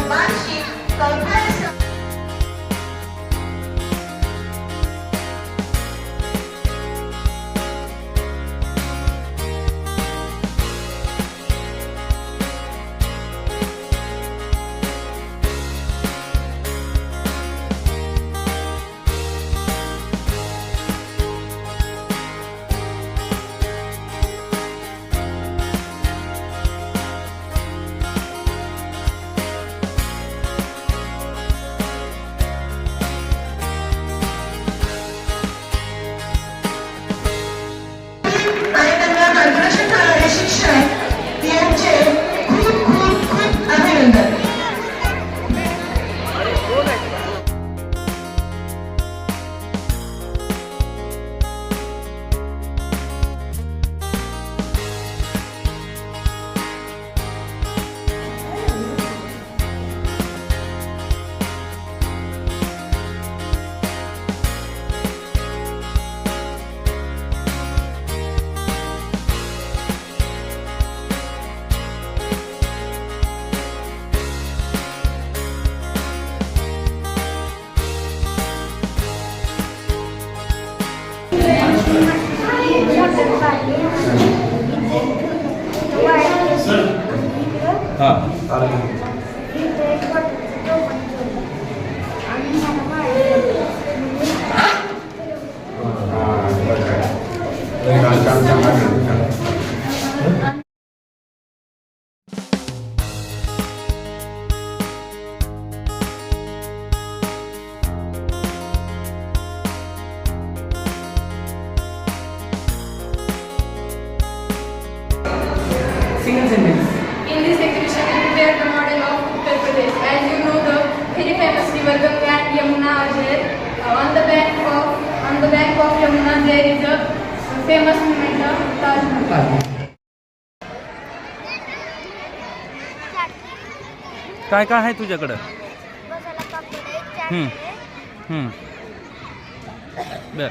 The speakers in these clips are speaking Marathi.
वार्षिक conference Single sentence. In this exhibition, we prepare the model of Uttar Pradesh. As you know, the very famous river Ganga and Yamuna are there. On the bank of Yamuna, there is a famous monument, Taj Mahal. काय काय आहे तुझ्याकडं? बर.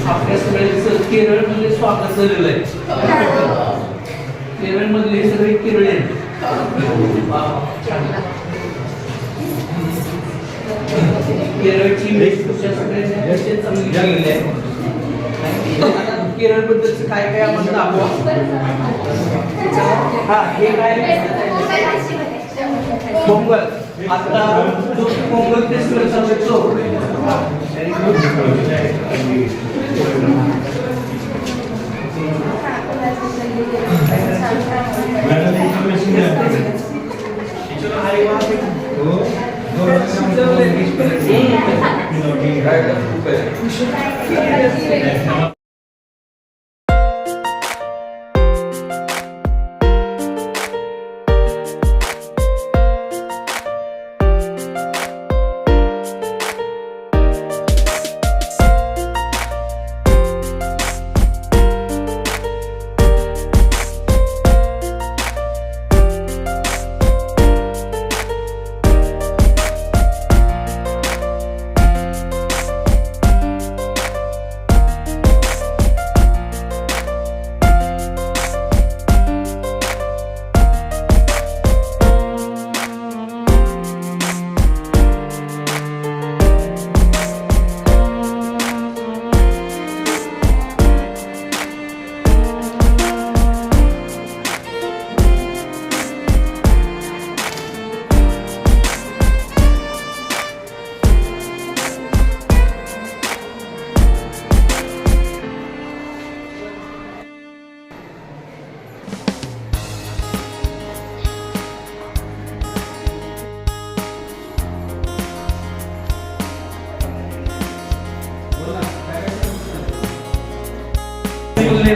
आपल्या सगळ्यांचं केरळ मध्ये स्वागत झालेलं आहे. केरळ मधले सगळे केरळीयन. केरळची वेशभूषा सगळ्यांनी अतिशय चांगली केलेली आहे. केरळ बद्दलच काय काय आपण दाखवा. हा हे काय पोंगल. आता जो पोंगल फेस्टिवल चालू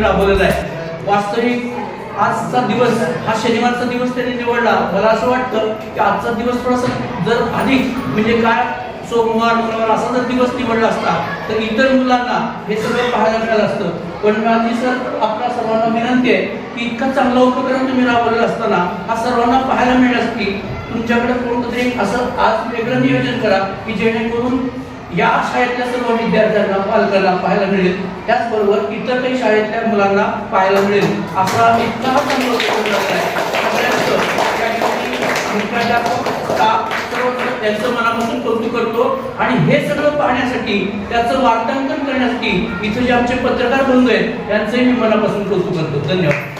राबवलेला आहे. वास्तविक आजचा दिवस हा शनिवारचा दिवस त्यांनी निवडला. मला असं वाटतं की आजचा दिवस थोडासा जर अधिक म्हणजे काय सोमवार मंगळवार असा जर दिवस निवडला असता तर इतर मुलांना हे सगळं पाहायला मिळालं असतं. पण माझी सर आपल्या सर्वांना विनंती आहे की इतका चांगला उपक्रम तुम्ही राबवलेला असताना हा सर्वांना पाहायला मिळण्यासाठी तुमच्याकडे कोणतरी असं आज वेगळं नियोजन करा की जेणेकरून या शाळेतल्या सर्व विद्यार्थ्यांना पालकांना पाहायला मिळेल, त्याचबरोबर इतर काही शाळेतल्या मुलांना पाहायला मिळेल. असा इतका हा चांगला उपक्रम झाला आहे. त्यांचं मनापासून कौतुक करतो आणि हे सगळं पाहण्यासाठी त्याचं वार्तांकन करण्यासाठी इथे जे आमचे पत्रकार बंधू आहेत त्यांचंही मी मनापासून कौतुक करतो. धन्यवाद.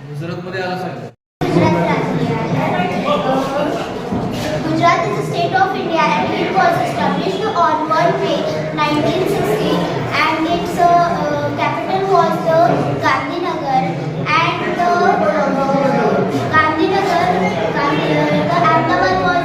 गुजरातमध्ये आला सांगितलं. Gujarat is a state of India and it was established on 1 May 1960 and its capital was the Gandhinagar and the Ahmedabad was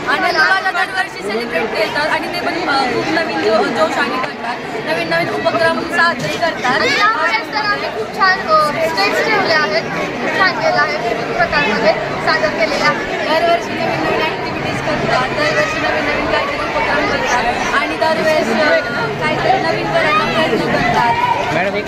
आनंद दरवर्षी सेलिब्रेट करतात आणि ते पण खूप नवीन जोश आणि करतात, नवीन नवीन उपक्रम साजरे करतात. आम्ही खूप छान स्टेप्स ठेवले आहेत, खूप छान केलं आहे, विविध प्रकारमध्ये सादर केलेले आहेत. दरवर्षी नवीन नवीन ॲक्टिव्हिटीज करतात, दरवर्षी नवीन नवीन काहीतरी उपक्रम करतात आणि दरवेळेस काहीतरी नवीन करायचा प्रयत्न करतात. मॅडम एक